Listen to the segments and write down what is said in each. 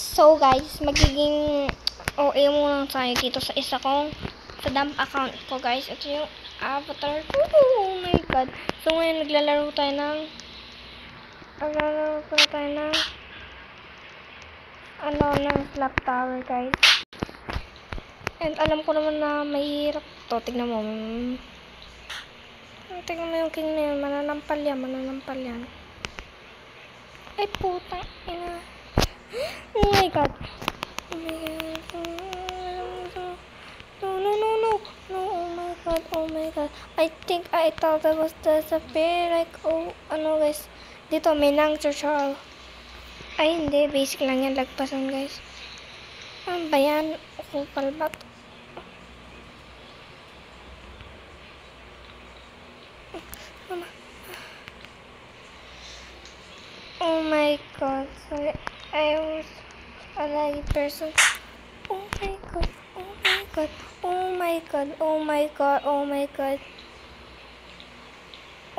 So guys, magiging OA muna tayo dito sa isa kong sa dump account ko guys. Ito yung avatar ko. Oh my god. So ngayon naglalaro tayo ng ng Clock Tower guys. And alam ko naman na mahirap to. Tignan mo. Tignan mo yung king na yun. Mananampal yan. Ay puta. Ina. Oh my god. Oh my god. No. Oh my god. I think I thought that was disappear. Like, oh, ano guys. Dito may nang tutorial. Ay hindi. Basic lang yan. Lagpasan guys. Ano ba yan? Kupal ba? Oh my god. Sorry. I was a lucky person. Oh my god.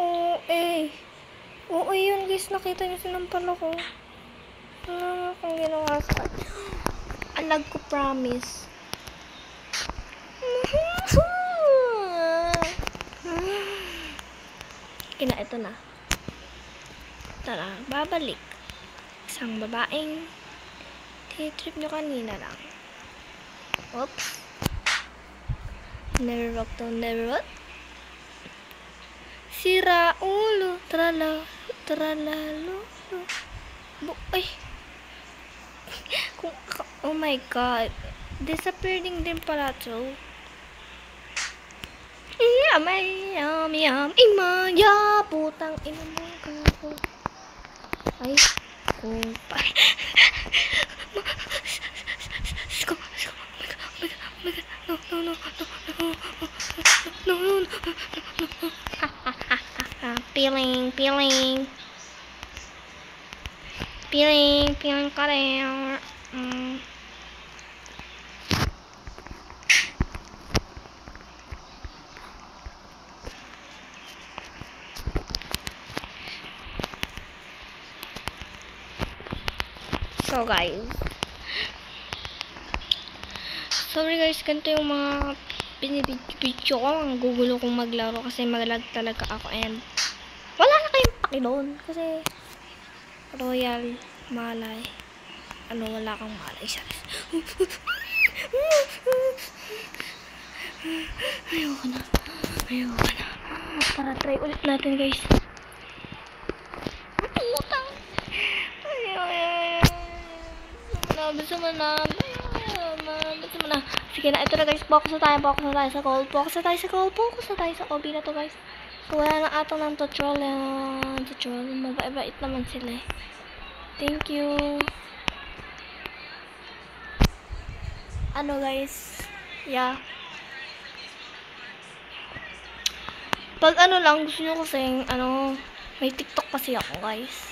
Oh, eh. Oo, yun guys. Nakita niyo sinampal ako. Ano akong ginawa sa akin? Alag ko, promise. Ito na. Tara, babalik. Isang babaeng trip nyo kanina lang. Oops. Never rock. Sira ulo. Tralalo. Ay. Oh my god. Disappearing din pala to. Imaya. Putang ina mo. Ay. Kupay. No. Peeling ka rin. So guys, sorry guys, ganito yung mga binibidyo ko. Ang gugulo kong maglaro kasi maglag talaga ako and wala na kayong paki doon kasi royal malay. Wala kang malay siya. Ayoko na. Para try ulit natin guys. Bisa mana. Sige na, ito na guys. Focus na tayo sa goal. Obi na to guys. So wala na atong ng tutorial. Mabait naman sila eh. Thank you. Guys. Yeah. Pag lang, gusto nyo kasing may TikTok kasi ako guys.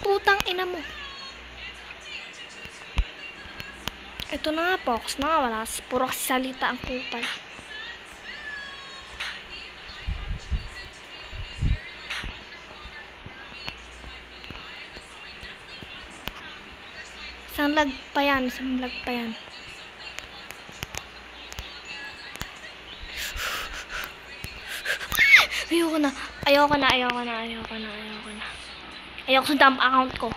Putang ina mo. Ito na nga, focus na nga. Wala. Puro salita ang kupal. Isang lag pa yan. Ayoko na. Ayoko sa dump account ko.